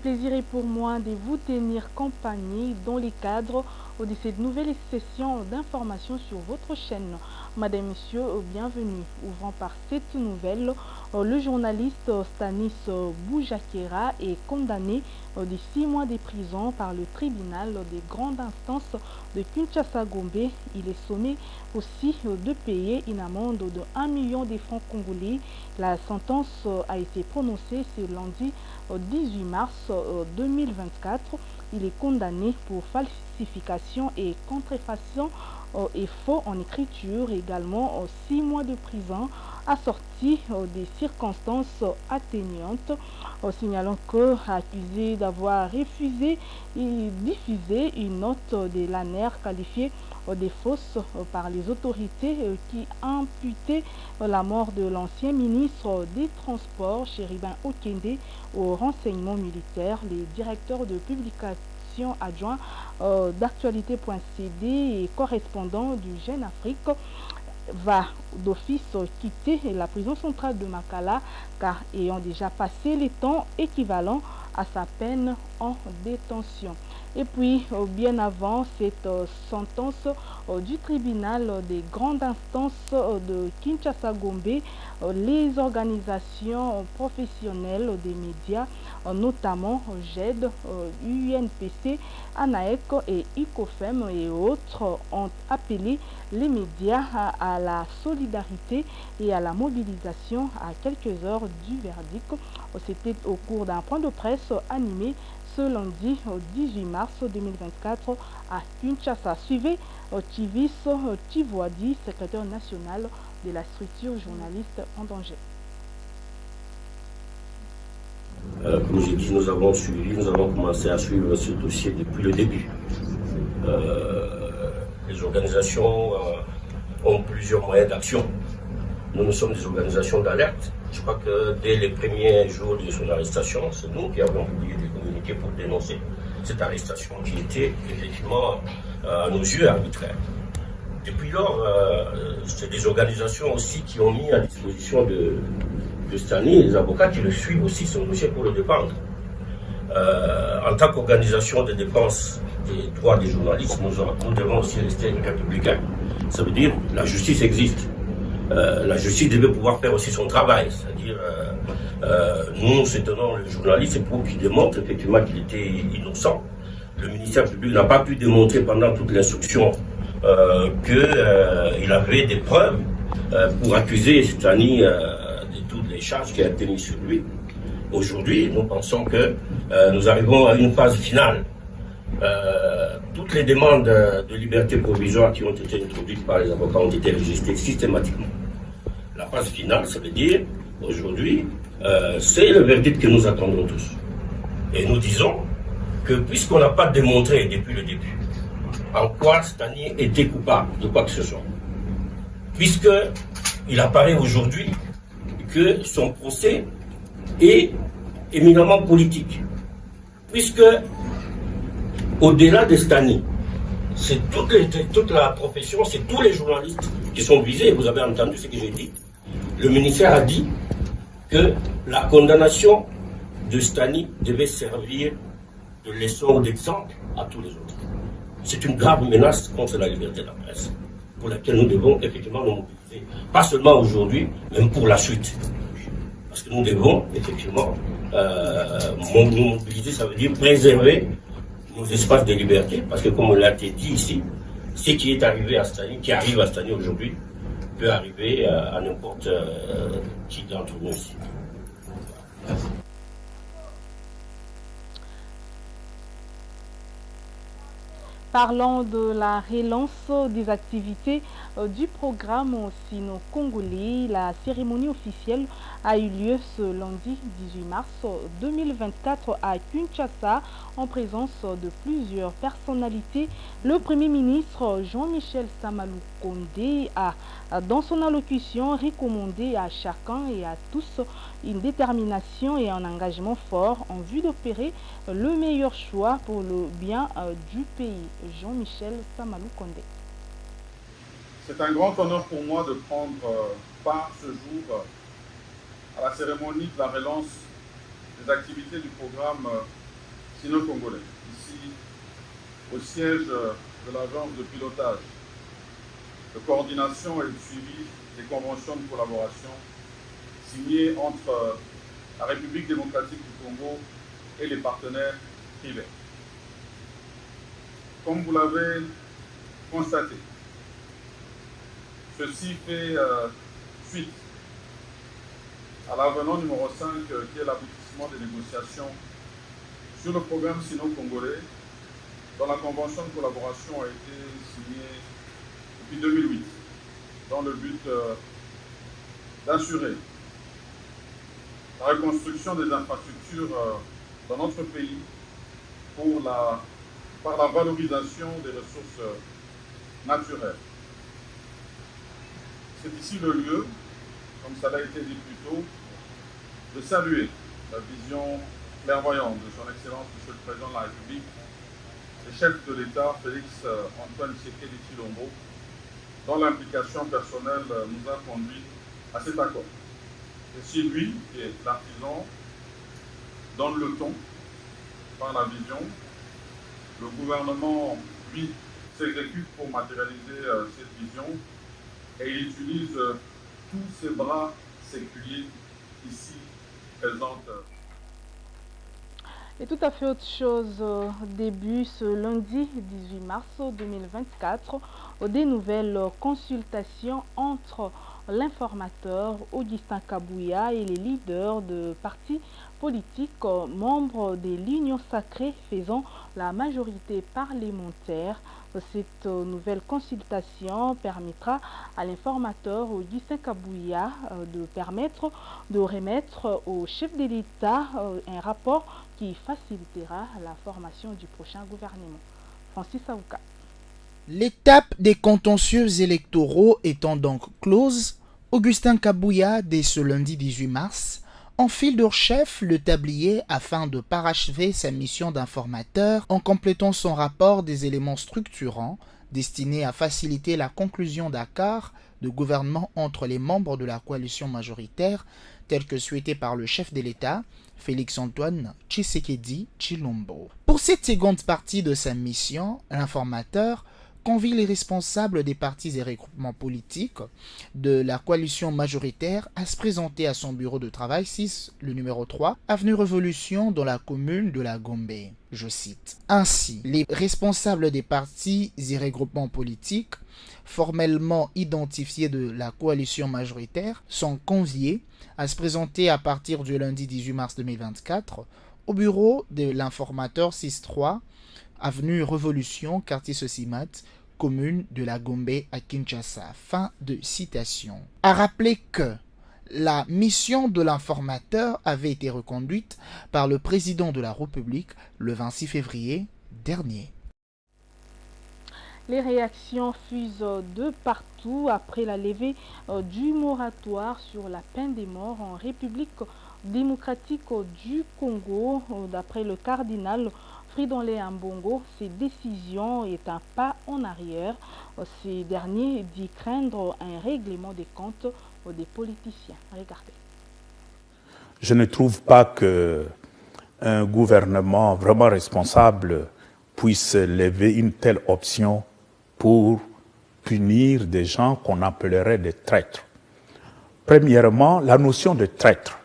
plaisir est pour moi de vous tenir compagnie dans les cadres de cette nouvelle session d'information sur votre chaîne. Madame, Messieurs, bienvenue. Ouvrant par cette nouvelle, le journaliste Stanis Boujakera est condamné de 6 mois de prison par le tribunal des grandes instances de Kinshasa-Gombe. Il est sommé aussi de payer une amende de 1 million de francs congolais. La sentence a été prononcée ce lundi 18 mars 2024. Il est condamné pour falsification et contrefaçon et faux en écriture, également 6 mois de prison assortis des circonstances atténuantes, signalant que accusé d'avoir refusé et diffusé une note de l'ANER qualifiée de fausse par les autorités qui imputaient la mort de l'ancien ministre des Transports, Chéribin Okende, au renseignement militaire. Les directeurs de publication adjoint d'actualité.cd et correspondant du Jeune Afrique va d'office quitter la prison centrale de Makala car ayant déjà passé les temps équivalents à sa peine en détention. Et puis, bien avant cette sentence du tribunal des grandes instances de Kinshasa-Gombe, les organisations professionnelles des médias, notamment GED, UNPC, ANAEC et ICOFEM et autres, ont appelé les médias à la solidarité et à la mobilisation à quelques heures du verdict. C'était au cours d'un point de presse animé ce lundi 18 mars 2024 à Kinshasa. Suivez Tivis Tivouadi, secrétaire national de la structure journaliste en danger. Comme j'ai dit, nous avons commencé à suivre ce dossier depuis le début. Les organisations ont plusieurs moyens d'action. Nous sommes des organisations d'alerte. Je crois que dès les premiers jours de son arrestation, c'est nous qui avons publié des communiqués pour dénoncer cette arrestation qui était effectivement à nos yeux arbitraire. Depuis lors, c'est des organisations aussi qui ont mis à disposition de Stani les avocats qui le suivent aussi son dossier pour le défendre. En tant qu'organisation de défense des droits des journalistes, nous devons aussi rester républicains. Ça veut dire que la justice existe. La justice devait pouvoir faire aussi son travail, c'est-à-dire nous soutenons le journaliste pour qu'il démontre effectivement qu'il était innocent. Le ministère public n'a pas pu démontrer pendant toute l'instruction qu'il avait des preuves pour accuser Stani de toutes les charges qui ont été mises sur lui. Aujourd'hui, nous pensons que nous arrivons à une phase finale. Toutes les demandes de liberté provisoire qui ont été introduites par les avocats ont été registrées systématiquement. La phase finale, ça veut dire, aujourd'hui, c'est le verdict que nous attendons tous. Et nous disons que puisqu'on n'a pas démontré depuis le début en quoi Stani était coupable de quoi que ce soit, puisqu'il apparaît aujourd'hui que son procès est éminemment politique, puisque au-delà de Stani, c'est toute la profession, c'est tous les journalistes qui sont visés. Vous avez entendu ce que j'ai dit. Le ministère a dit que la condamnation de Stani devait servir de leçon ou d'exemple à tous les autres. C'est une grave menace contre la liberté de la presse, pour laquelle nous devons effectivement nous mobiliser. Pas seulement aujourd'hui, même pour la suite. Parce que nous devons effectivement nous mobiliser, ça veut dire préserver nos espaces de liberté, parce que comme on l'a dit ici, ce qui est arrivé à Stani, qui arrive à Stani aujourd'hui, peut arriver à n'importe qui d'entre nous ici. Merci. Parlons de la relance des activités du programme sino-congolais. La cérémonie officielle a eu lieu ce lundi 18 mars 2024 à Kinshasa en présence de plusieurs personnalités. Le Premier ministre Jean-Michel Samalou Kondé a, dans son allocution, recommandé à chacun et à tous une détermination et un engagement fort en vue d'opérer le meilleur choix pour le bien du pays. Jean-Michel Samalou Kondé. C'est un grand honneur pour moi de prendre part ce jour à la cérémonie de la relance des activités du programme sino-congolais, ici au siège de l'agence de pilotage, de coordination et de suivi des conventions de collaboration signées entre la République démocratique du Congo et les partenaires privés. Comme vous l'avez constaté, ceci fait suite à l'avenant numéro 5 qui est l'aboutissement des négociations sur le programme sino-congolais dont la convention de collaboration a été signée depuis 2008 dans le but d'assurer la reconstruction des infrastructures dans notre pays par la valorisation des ressources naturelles. C'est ici le lieu, comme ça a été dit plus tôt, de saluer la vision clairvoyante de son Excellence Monsieur le Président de la République, le chef de l'État, Félix Antoine Tshisekedi Tshilombo, dont l'implication personnelle nous a conduit à cet accord. Et si lui, qui est l'artisan, donne le ton par la vision, le gouvernement, lui, s'exécute pour matérialiser cette vision et il utilise tous ses bras séculiers ici présents. Et tout à fait autre chose, début ce lundi 18 mars 2024, des nouvelles consultations entre l'informateur Augustin Kabouya et les leaders de partis politiques membres de l'Union sacrée faisant la majorité parlementaire. Cette nouvelle consultation permettra à l'informateur Augustin Kabouya de remettre au chef de l'État un rapport qui facilitera la formation du prochain gouvernement. Francis Aouka. L'étape des contentieux électoraux étant donc close, Augustin Kabouya, dès ce lundi 18 mars, enfile de chef le tablier afin de parachever sa mission d'informateur en complétant son rapport des éléments structurants destinés à faciliter la conclusion d'accords de gouvernement entre les membres de la coalition majoritaire tel que souhaité par le chef de l'État, Félix Antoine Tshisekedi Tshilombo. Pour cette seconde partie de sa mission, l'informateur convie les responsables des partis et regroupements politiques de la coalition majoritaire à se présenter à son bureau de travail 6, le numéro 3, avenue Révolution dans la commune de la Gombe. Je cite. Ainsi, les responsables des partis et regroupements politiques formellement identifiés de la coalition majoritaire sont conviés à se présenter à partir du lundi 18 mars 2024 au bureau de l'informateur 6-3, avenue Révolution, quartier Sosimat, commune de la Gombe à Kinshasa. Fin de citation. À rappeler que la mission de l'informateur avait été reconduite par le président de la République le 26 février dernier. Les réactions fusent de partout après la levée du moratoire sur la peine de mort en République démocratique du Congo. D'après le cardinal Fridolin Ambongo, cette décision est un pas en arrière. Ces derniers dit craindre un règlement des comptes des politiciens. Regardez. Je ne trouve pas qu'un gouvernement vraiment responsable puisse lever une telle option pour punir des gens qu'on appellerait des traîtres. Premièrement, la notion de traître.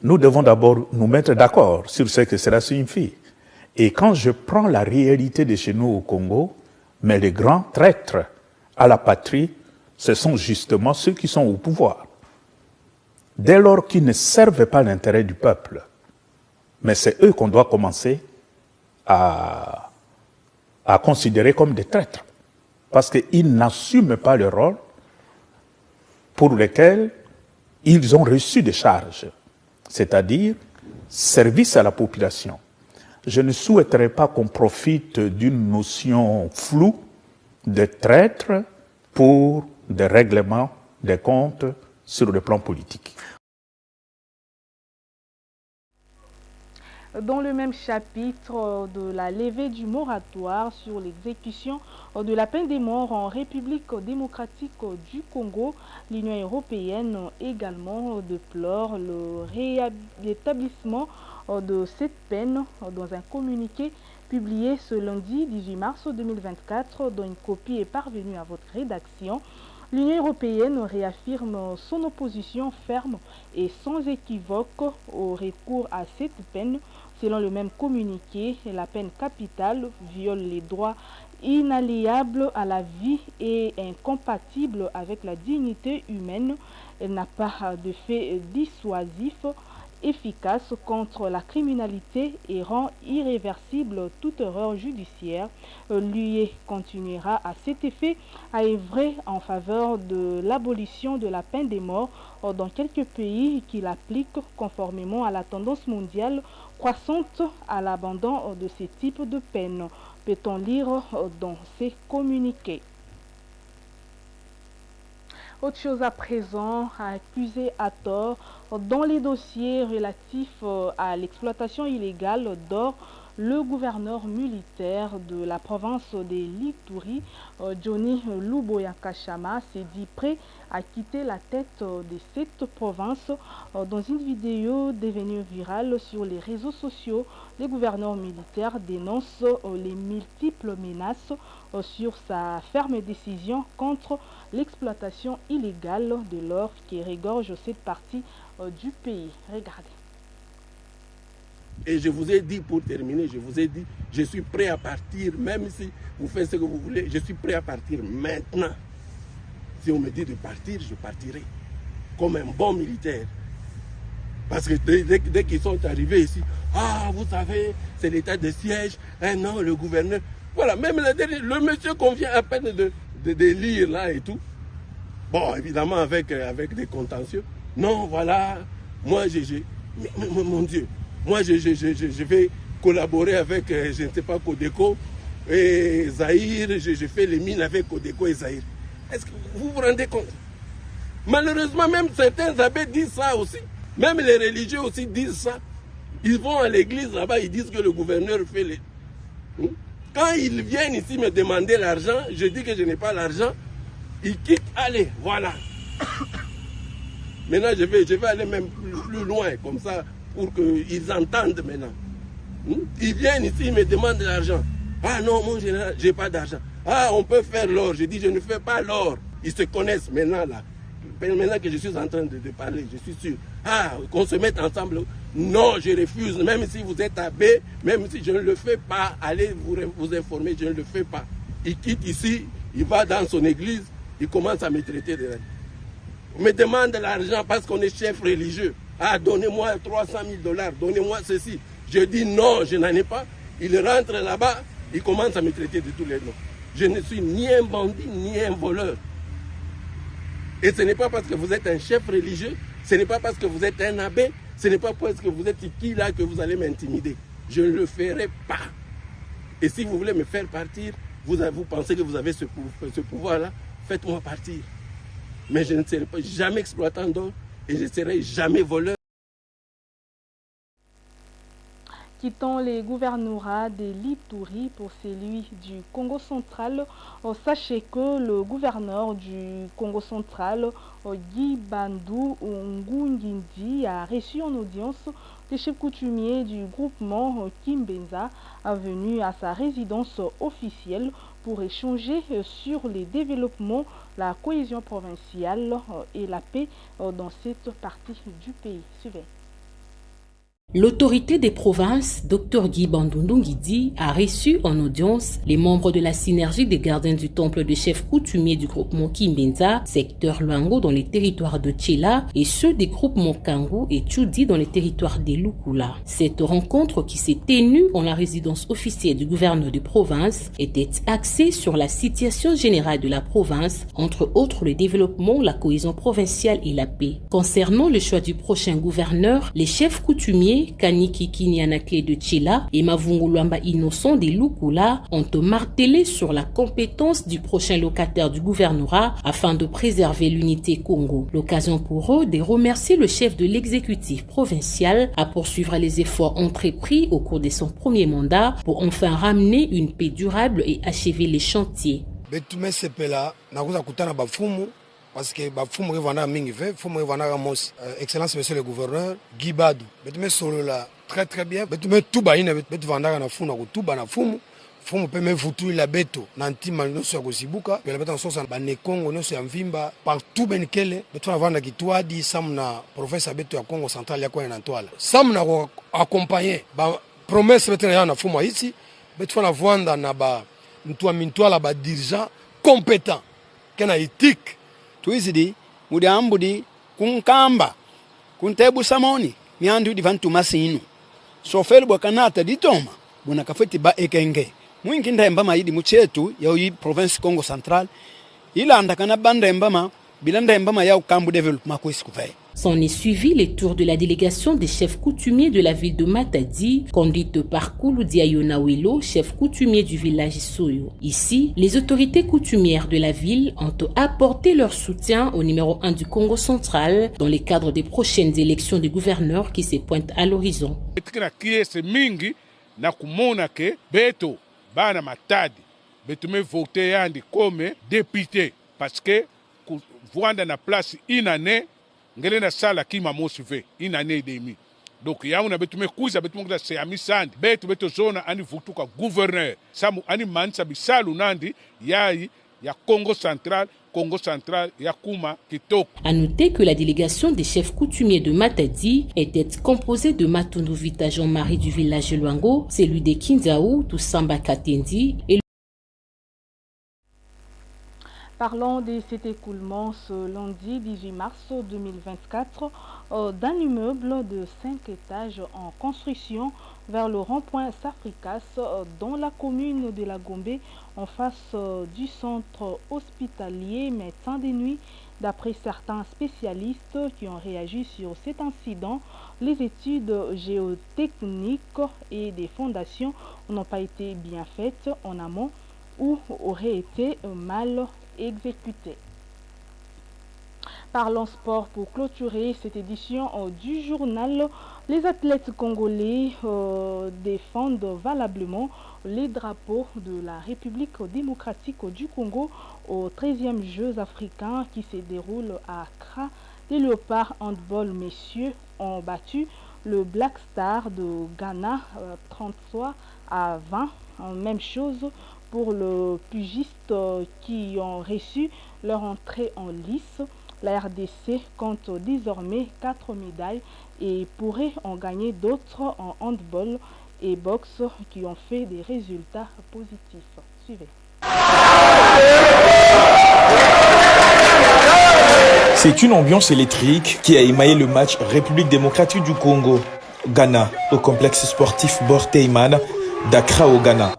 Nous devons d'abord nous mettre d'accord sur ce que cela signifie. Et quand je prends la réalité de chez nous au Congo, mais les grands traîtres à la patrie, ce sont justement ceux qui sont au pouvoir. Dès lors qu'ils ne servent pas l'intérêt du peuple, mais c'est eux qu'on doit commencer à considérer comme des traîtres, parce qu'ils n'assument pas le rôle pour lequel ils ont reçu des charges, c'est-à-dire service à la population. Je ne souhaiterais pas qu'on profite d'une notion floue de traître pour des règlements des comptes sur le plan politique. Dans le même chapitre de la levée du moratoire sur l'exécution de la peine de mort en République démocratique du Congo, l'Union européenne également déplore le rétablissement de cette peine dans un communiqué publié ce lundi 18 mars 2024, dont une copie est parvenue à votre rédaction. L'Union européenne réaffirme son opposition ferme et sans équivoque au recours à cette peine. Selon le même communiqué, la peine capitale viole les droits inaliénables à la vie et incompatible avec la dignité humaine. Elle n'a pas de fait dissuasif efficace contre la criminalité et rend irréversible toute erreur judiciaire. L'UE continuera à cet effet à œuvrer en faveur de l'abolition de la peine de mort dans quelques pays qui l'appliquent conformément à la tendance mondiale croissante à l'abandon de ces types de peines. Peut-on lire dans ces communiqués. Autre chose à présent, accusé à tort dans les dossiers relatifs à l'exploitation illégale d'or, le gouverneur militaire de la province de l'Ituri, Johnny Luboya Kashama, s'est dit prêt à quitter la tête de cette province. Dans une vidéo devenue virale sur les réseaux sociaux, le gouverneur militaire dénonce les multiples menaces sur sa ferme décision contre l'exploitation illégale de l'or qui regorge cette partie du pays. Regardez. Et je vous ai dit, pour terminer, je vous ai dit, je suis prêt à partir, même si vous faites ce que vous voulez, je suis prêt à partir maintenant. Si on me dit de partir, je partirai, comme un bon militaire. Parce que dès qu'ils sont arrivés ici, ah, vous savez, c'est l'état de siège, hein, non, le gouverneur. Voilà, même le monsieur qu'on vient à peine de lire là et tout. Bon, évidemment, avec des contentieux. Non, voilà, moi, mais, mon Dieu. Moi, je vais collaborer avec, je ne sais pas, Codeco et Zahir. Je fais les mines avec Codeco et Zahir. Est-ce que vous vous rendez compte? Malheureusement, même certains abbés disent ça aussi. Même les religieux aussi disent ça. Ils vont à l'église là-bas, ils disent que le gouverneur fait les... Quand ils viennent ici me demander l'argent, je dis que je n'ai pas l'argent. Ils quittent, allez, voilà. Maintenant, je vais aller même plus loin, comme ça, pour qu'ils entendent maintenant. Ils viennent ici, ils me demandent de l'argent. Ah non, mon général, je n'ai pas d'argent. Ah, on peut faire l'or. Je dis, je ne fais pas l'or. Ils se connaissent maintenant, là. Maintenant que je suis en train de parler, je suis sûr. Ah, qu'on se mette ensemble. Non, je refuse. Même si vous êtes abbé, même si je ne le fais pas, allez vous informer, je ne le fais pas. Il quitte ici, il va dans son église, il commence à me traiter de... On me demande de l'argent parce qu'on est chef religieux. Ah, donnez-moi 300 000 $, donnez-moi ceci. Je dis non, je n'en ai pas. Il rentre là-bas, il commence à me traiter de tous les noms. Je ne suis ni un bandit, ni un voleur. Et ce n'est pas parce que vous êtes un chef religieux, ce n'est pas parce que vous êtes un abbé, ce n'est pas parce que vous êtes qui là que vous allez m'intimider. Je ne le ferai pas. Et si vous voulez me faire partir, vous pensez que vous avez ce pouvoir-là, faites-moi partir. Mais je ne serai pas jamais exploitant d'or et je ne serai jamais voleur. Quittons les gouvernorats de l'Ituri pour celui du Congo central. Sachez que le gouverneur du Congo central, Guy Bandou Ngungindi, a reçu en audience le chef coutumier du groupement Kimbenza, venu à sa résidence officielle pour échanger sur les développements, la cohésion provinciale et la paix dans cette partie du pays. Suivez. L'autorité des provinces, Dr Guy Bandundu Ngidi, a reçu en audience les membres de la synergie des gardiens du temple de chef coutumier du groupement Kimbenza, secteur Luango dans les territoires de Tchela, et ceux des groupements Kangu et Tchoudi dans les territoires des Lukula. Cette rencontre qui s'est tenue en la résidence officielle du gouverneur de province était axée sur la situation générale de la province, entre autres le développement, la cohésion provinciale et la paix. Concernant le choix du prochain gouverneur, les chefs coutumiers Kaniki Kinyanakle de Tchela et Mavunguluamba Innocent des Lukula ont martelé sur la compétence du prochain locataire du gouvernorat afin de préserver l'unité Congo. L'occasion pour eux de remercier le chef de l'exécutif provincial à poursuivre les efforts entrepris au cours de son premier mandat pour enfin ramener une paix durable et achever les chantiers. Parce que bafumu revana mingi fait fumu revana ramos excellence monsieur le gouverneur Guy Badou betme solo la très très bien. Betume tuba ina betu vandaka na funa kutuba na fumu. Fumu peme futu ila beto na ntima noso ya kusibuka. Pela beta nsosa bane Congo noso ya mvimba partout benikele. Betu na vanda kitwadi sam na professeur beto ya Congo Central ya kwa na ntwala. Sam na ko accompagner ba promesse betu na na fumu ici. Betu na vanda na ba ntwala ba dirigeant compétent. Kena éthique. Tuizidi mudiambudi kunkamba kuntebu samoni miandu divantu masinu sofelu bwakanata ditoma bona kafeti ba ekenge mwingi ndemba maidi muchetu ya yi province Congo Central ilanda kana bandemba bilanda mbama ya ukambu development kwesi kuvaya. S'en est suivi les tours de la délégation des chefs coutumiers de la ville de Matadi, conduite par Koulou Diayonawelo, chef coutumier du village Soyo. Ici, les autorités coutumières de la ville ont apporté leur soutien au numéro 1 du Congo central dans le cadre des prochaines élections de gouverneurs qui se pointent à l'horizon. Parce que voanda na place inane ngele na sala kima mosive inane et demi. Donc ya una betume kuza betume ngla se amisandi betu zona ani vutuka gouverneur samu ani mansa bisalu nandi yai ya Congo central ya kuma kitoko. À noter que la délégation des chefs coutumiers de Matadi était composée de Matundu Vita Jean-Marie du village Luango, celui de Kinzaou, Toussamba Katendi et Parlons de cet écoulement ce lundi 18 mars 2024 d'un immeuble de 5 étages en construction vers le rond-point Safricas dans la commune de la Gombe en face du centre hospitalier médecin de nuit. D'après certains spécialistes qui ont réagi sur cet incident, les études géotechniques et des fondations n'ont pas été bien faites en amont ou auraient été mal exécuté. Parlons sport pour clôturer cette édition du journal. Les athlètes congolais défendent valablement les drapeaux de la République démocratique du Congo aux 13e Jeux africains qui se déroulent à Accra. Les Léopards handball messieurs ont battu le Black Star de Ghana 33 à 20. Même chose pour le pugiste qui ont reçu leur entrée en lice. La RDC compte désormais 4 médailles et pourrait en gagner d'autres en handball et boxe qui ont fait des résultats positifs. Suivez. C'est une ambiance électrique qui a émaillé le match République démocratique du Congo. Ghana au complexe sportif Borteyman d'Accra au Ghana.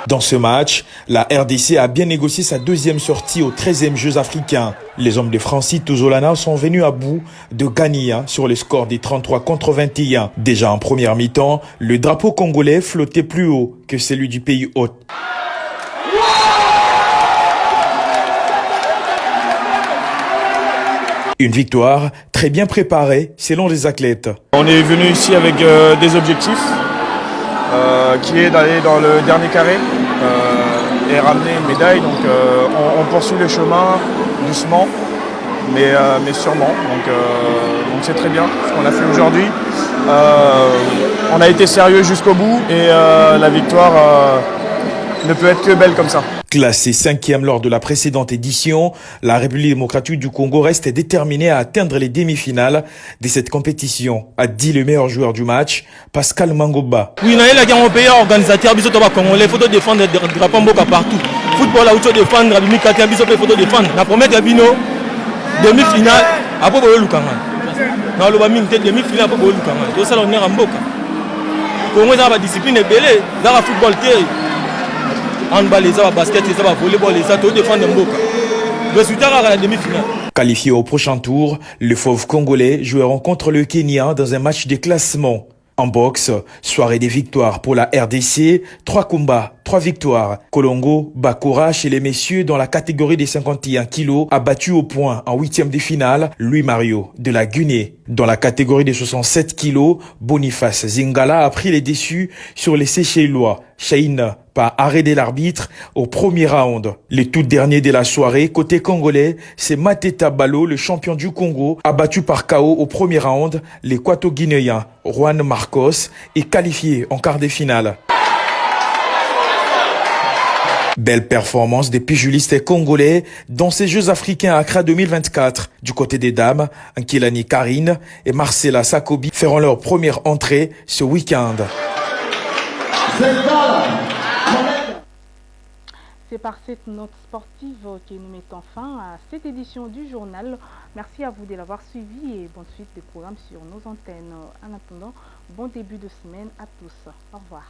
Dans ce match, la RDC a bien négocié sa deuxième sortie aux 13e Jeux africains. Les hommes de Francis Tozolana sont venus à bout de gagner sur le score des 33-21. Déjà en première mi-temps, le drapeau congolais flottait plus haut que celui du pays hôte. Une victoire très bien préparée selon les athlètes. On est venu ici avec des objectifs. Qui est d'aller dans le dernier carré et ramener une médaille. Donc on poursuit le chemin doucement, mais sûrement. Donc c'est très bien ce qu'on a fait aujourd'hui. On a été sérieux jusqu'au bout et la victoire ne peut être que belle comme ça. Classée 5e lors de la précédente édition, la République démocratique du Congo reste déterminée à atteindre les demi-finales de cette compétition, a dit le meilleur joueur du match, Pascal Mangoba. Oui, on pays organisateur, il faut défendre le drapeau partout. Football, il faut défendre, il faut défendre. La première demi-finale, après le Lukanga. Dans le demi-finale, après le Lukanga. Tout ça, on est en Mboka. Congo, il y a la discipline, il y a le football. Qualifié au prochain tour, le Fauve congolais joueront contre le Kenya dans un match de classement. En boxe, soirée des victoires pour la RDC, 3 combats 3 victoires. Kolongo, Bakura chez les messieurs dans la catégorie des 51 kilos a battu au point en 8e de finale Louis Mario de la Guinée. Dans la catégorie des 67 kilos, Boniface Zingala a pris les déçus sur les Seychellois. Shaina par arrêt de l'arbitre au premier round. Les tout derniers de la soirée, côté congolais, c'est Mateta Balo, le champion du Congo, abattu par KO au premier round. L'équato-guinéen Juan Marcos est qualifié en quart de finale. Belle performance des pugilistes congolais dans ces Jeux africains à Accra 2024. Du côté des dames, Nkilani Karine et Marcela Sakobi feront leur première entrée ce week-end. C'est par cette note sportive que nous mettons fin à cette édition du journal. Merci à vous de l'avoir suivi et bonne suite des programmes sur nos antennes. En attendant, bon début de semaine à tous. Au revoir.